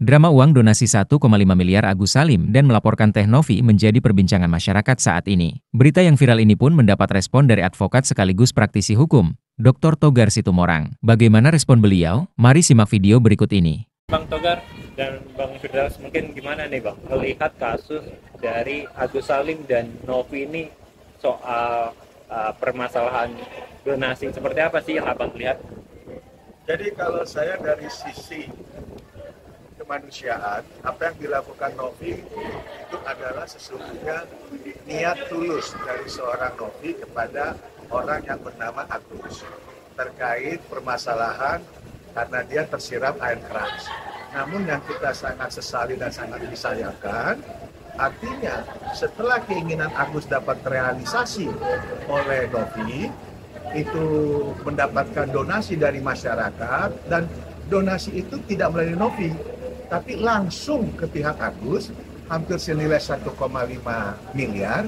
Drama uang donasi 1,5 miliar Agus Salim dan melaporkan Teh Novi menjadi perbincangan masyarakat saat ini. Berita yang viral ini pun mendapat respon dari advokat sekaligus praktisi hukum, Dr. Togar Situmorang. Bagaimana respon beliau? Mari simak video berikut ini. Bang Togar dan Bang Firdaus, mungkin gimana nih Bang melihat kasus dari Agus Salim dan Novi ini soal permasalahan donasi, seperti apa sih yang Abang lihat? Jadi kalau saya dari sisi kemanusiaan, apa yang dilakukan Novi itu adalah sesungguhnya niat tulus dari seorang Novi kepada orang yang bernama Agus terkait permasalahan karena dia tersiram air keras. Namun yang kita sangat sesali dan sangat disayangkan, artinya setelah keinginan Agus dapat terrealisasi oleh Novi, itu mendapatkan donasi dari masyarakat, dan donasi itu tidak melalui Novi, tapi langsung ke pihak Agus, hampir senilai 1,5 miliar,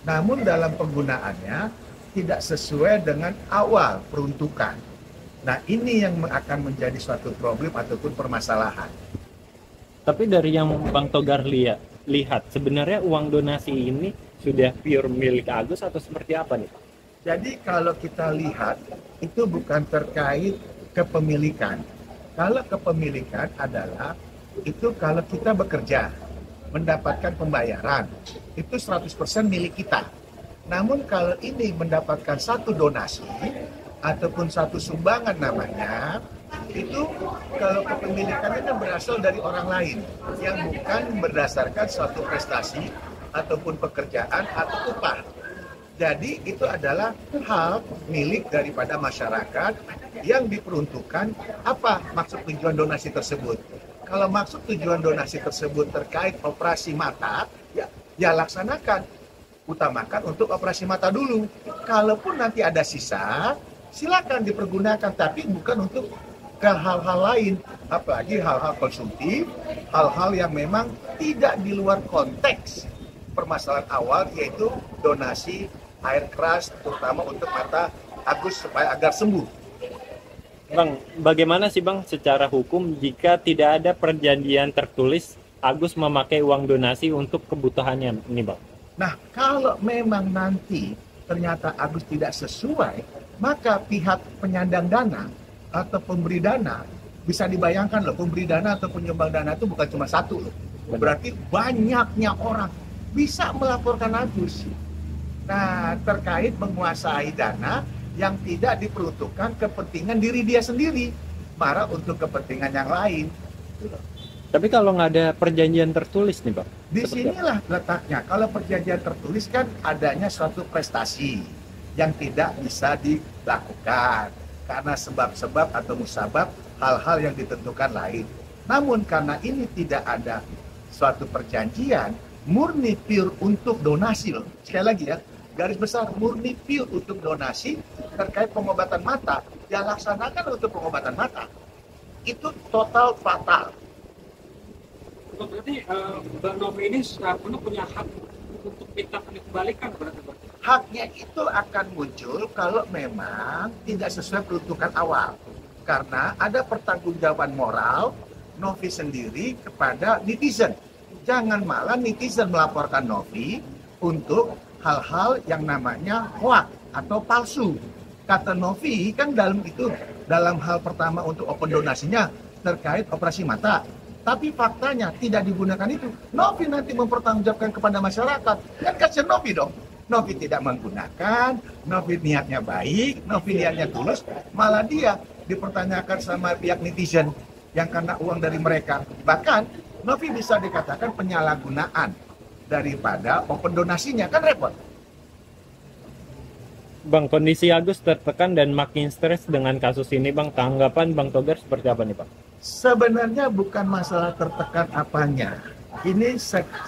namun dalam penggunaannya tidak sesuai dengan awal peruntukan. Nah, ini yang akan menjadi suatu problem ataupun permasalahan. Tapi dari yang Bang Togar lihat, sebenarnya uang donasi ini sudah pure milik Agus atau seperti apa nih? Jadi kalau kita lihat, itu bukan terkait kepemilikan. Kalau kepemilikan adalah itu kalau kita bekerja, mendapatkan pembayaran, itu 100% milik kita. Namun kalau ini mendapatkan satu donasi, ataupun satu sumbangan namanya, itu kalau kepemilikannya kan berasal dari orang lain, yang bukan berdasarkan suatu prestasi, ataupun pekerjaan, atau upah. Jadi itu adalah hak milik daripada masyarakat yang diperuntukkan. Apa maksud tujuan donasi tersebut? Kalau maksud tujuan donasi tersebut terkait operasi mata, ya laksanakan. Utamakan untuk operasi mata dulu. Kalaupun nanti ada sisa, silakan dipergunakan, tapi bukan untuk ke hal-hal lain. Apalagi hal-hal konsumtif, hal-hal yang memang tidak di luar konteks permasalahan awal, yaitu donasi air keras, terutama untuk mata Agus supaya agar sembuh. Bang, bagaimana sih Bang secara hukum jika tidak ada perjanjian tertulis Agus memakai uang donasi untuk kebutuhannya ini Bang? Nah, kalau memang nanti ternyata Agus tidak sesuai, maka pihak penyandang dana atau pemberi dana, bisa dibayangkan loh, pemberi dana atau penyumbang dana itu bukan cuma satu loh. Berarti banyaknya orang bisa melaporkan Agus. Nah, terkait menguasai dana yang tidak diperuntukkan kepentingan diri dia sendiri, malah untuk kepentingan yang lain. Tapi kalau nggak ada perjanjian tertulis nih Bang? Di sinilah letaknya. Kalau perjanjian tertulis kan adanya suatu prestasi yang tidak bisa dilakukan karena sebab-sebab atau musabab hal-hal yang ditentukan lain. Namun karena ini tidak ada suatu perjanjian, murni pure untuk donasi loh. Sekali lagi ya, garis besar murni pure untuk donasi terkait pengobatan mata, ya laksanakan untuk pengobatan mata. Itu total fatal. Berarti Mbak Novi ini secara penuh punya hak untuk minta dikembalikan berarti? Haknya itu akan muncul kalau memang tidak sesuai peruntukan awal. Karena ada pertanggungjawaban moral Novi sendiri kepada netizen. Jangan malah netizen melaporkan Novi untuk hal-hal yang namanya hoax atau palsu. Kata Novi kan dalam hal pertama untuk open donasinya terkait operasi mata. Tapi faktanya tidak digunakan itu. Novi nanti mempertanggungjawabkan kepada masyarakat. Kan kasihan Novi dong. Novi tidak menggunakan, Novi niatnya baik, Novi niatnya tulus, malah dia dipertanyakan sama pihak netizen yang karena uang dari mereka. Bahkan Novi bisa dikatakan penyalahgunaan daripada open donasinya, kan repot. Bang, kondisi Agus tertekan dan makin stres dengan kasus ini Bang. Tanggapan Bang Togar seperti apa nih Bang? Sebenarnya bukan masalah tertekan apanya. Ini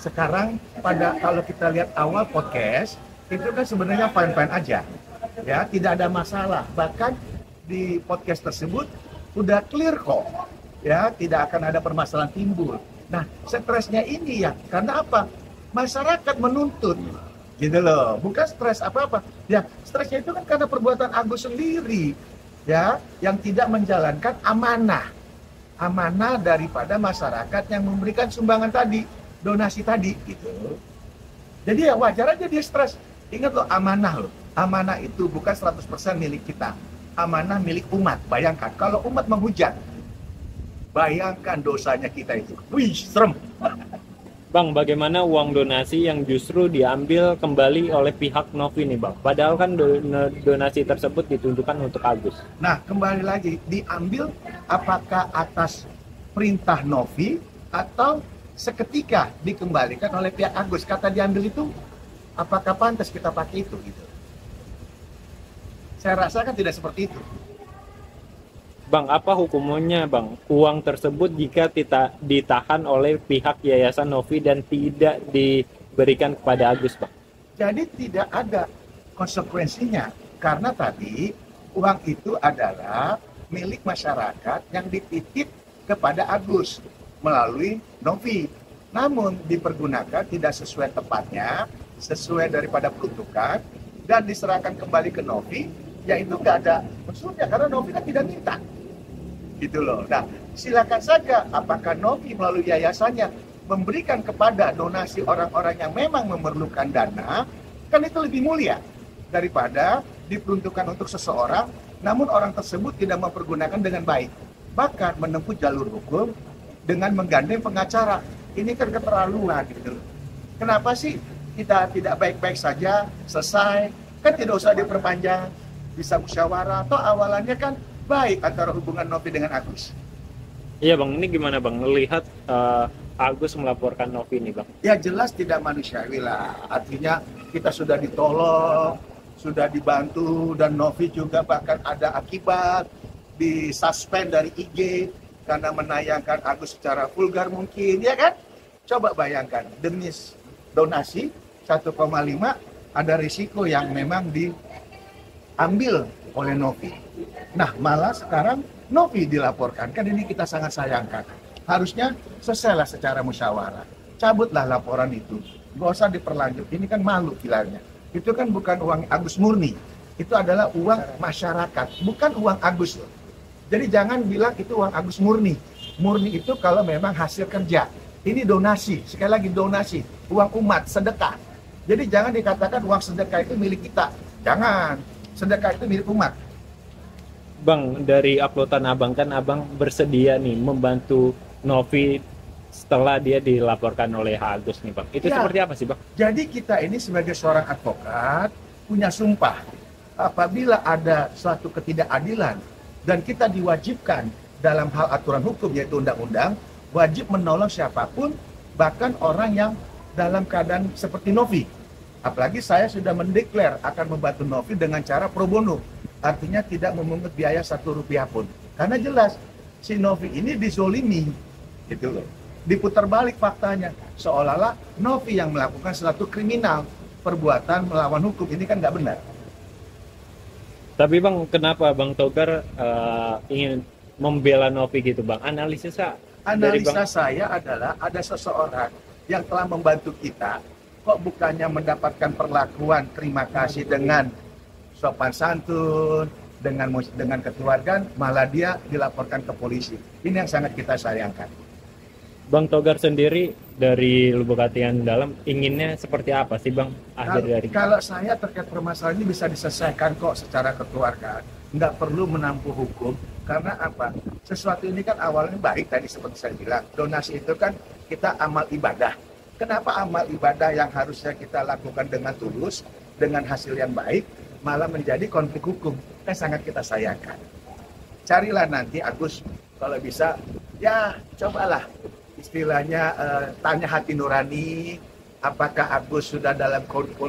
sekarang kalau kita lihat awal podcast, itu kan sebenarnya fine-fine aja. Ya, tidak ada masalah. Bahkan di podcast tersebut udah clear kok. Ya, tidak akan ada permasalahan timbul. Nah, stresnya ini ya, karena apa? Masyarakat menuntut. Gitu loh, bukan stres apa-apa. Ya, stresnya itu kan karena perbuatan Agus sendiri. Ya, yang tidak menjalankan amanah. amanah daripada masyarakat yang memberikan sumbangan tadi, donasi tadi gitu. Jadi ya wajar aja dia stres. Ingat loh, amanah loh. Amanah itu bukan 100% milik kita. Amanah milik umat. Bayangkan kalau umat menghujat. Bayangkan dosanya kita itu. Wih, serem. Bang, bagaimana uang donasi yang justru diambil kembali oleh pihak Novi nih Bang? Padahal kan donasi tersebut ditunjukkan untuk Agus. Nah, kembali lagi, diambil apakah atas perintah Novi atau seketika dikembalikan oleh pihak Agus? Kata diambil itu, apakah pantas kita pakai itu? Gitu. Saya rasa kan tidak seperti itu. Bang, apa hukumannya Bang? Uang tersebut jika ditahan oleh pihak Yayasan Novi dan tidak diberikan kepada Agus Bang? Jadi tidak ada konsekuensinya. Karena tadi uang itu adalah milik masyarakat yang dititip kepada Agus melalui Novi. Namun dipergunakan tidak sesuai tepatnya, sesuai daripada peruntukan, dan diserahkan kembali ke Novi, yaitu nggak ada maksudnya karena Novi kan tidak minta. Gitu loh. Nah, silakan saja apakah Novi melalui yayasannya memberikan kepada donasi orang-orang yang memang memerlukan dana, kan itu lebih mulia daripada diperuntukkan untuk seseorang, namun orang tersebut tidak mempergunakan dengan baik. Bahkan menempuh jalur hukum dengan menggandeng pengacara. Ini kan keterlaluan gitu. Kenapa sih kita tidak baik-baik saja, selesai, kan tidak usah diperpanjang, bisa musyawarah, atau awalannya kan baik antara hubungan Novi dengan Agus. Iya Bang, ini gimana Bang? Melihat Agus melaporkan Novi ini Bang? Ya jelas tidak manusiawi lah. Artinya kita sudah ditolong, sudah dibantu, dan Novi juga bahkan ada akibat disuspend dari IG karena menayangkan Agus secara vulgar mungkin, ya kan? Coba bayangkan, demi donasi 1,5 ada risiko yang memang diambil oleh Novi. Nah, malah sekarang Novi dilaporkan. Kan ini kita sangat sayangkan. Harusnya selesailah secara musyawarah. Cabutlah laporan itu. Nggak usah diperlanjut. Ini kan malu kilanya. Itu kan bukan uang Agus murni. Itu adalah uang masyarakat. Bukan uang Agus. Jadi jangan bilang itu uang Agus murni. Murni itu kalau memang hasil kerja. Ini donasi. Sekali lagi donasi. Uang umat, sedekah. Jadi jangan dikatakan uang sedekah itu milik kita. Jangan. Sedekah itu milik umat. Bang, dari uploadan Abang kan Abang bersedia nih membantu Novi setelah dia dilaporkan oleh Agus nih Bang. Itu ya, seperti apa sih Bang? Jadi kita ini sebagai seorang advokat punya sumpah. Apabila ada suatu ketidakadilan dan kita diwajibkan dalam hal aturan hukum yaitu undang-undang, wajib menolong siapapun, bahkan orang yang dalam keadaan seperti Novi. Apalagi saya sudah mendeklar akan membantu Novi dengan cara pro bono. Artinya tidak memungut biaya 1 rupiah pun. Karena jelas si Novi ini dizolimi, gitu loh. Diputar balik faktanya, seolah-olah Novi yang melakukan suatu kriminal, perbuatan melawan hukum. Ini kan nggak benar. Tapi Bang, kenapa Bang Togar ingin membela Novi gitu Bang? Analisa saya adalah ada seseorang yang telah membantu kita, kok bukannya mendapatkan perlakuan terima kasih dengan sopan santun, dengan kekeluargaan, malah dia dilaporkan ke polisi. Ini yang sangat kita sayangkan. Bang Togar sendiri dari Lubuk Hati yang dalam inginnya seperti apa sih Bang? Kalau saya terkait permasalahan ini bisa diselesaikan kok secara kekeluargaan. Nggak perlu menempuh hukum. Karena apa? Sesuatu ini kan awalnya baik tadi seperti saya bilang. Donasi itu kan kita amal ibadah. Kenapa amal ibadah yang harusnya kita lakukan dengan tulus, dengan hasil yang baik, malah menjadi konflik hukum? Kan sangat kita sayangkan. Carilah nanti Agus, kalau bisa, ya cobalah istilahnya tanya hati nurani, apakah Agus sudah dalam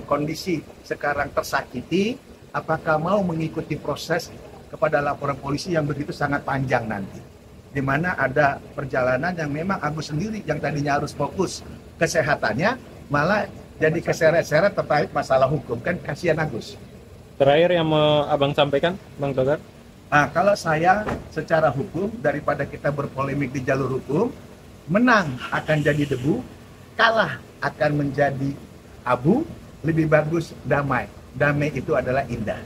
kondisi sekarang tersakiti, apakah mau mengikuti proses kepada laporan polisi yang begitu sangat panjang nanti. Di mana ada perjalanan yang memang Agus sendiri yang tadinya harus fokus kesehatannya, malah jadi keseret-seret terkait masalah hukum. Kan kasihan Agus. Terakhir yang mau Abang sampaikan, Bang Togar? Nah, kalau saya secara hukum, daripada kita berpolemik di jalur hukum, menang akan jadi debu, kalah akan menjadi abu, lebih bagus damai. Damai itu adalah indah.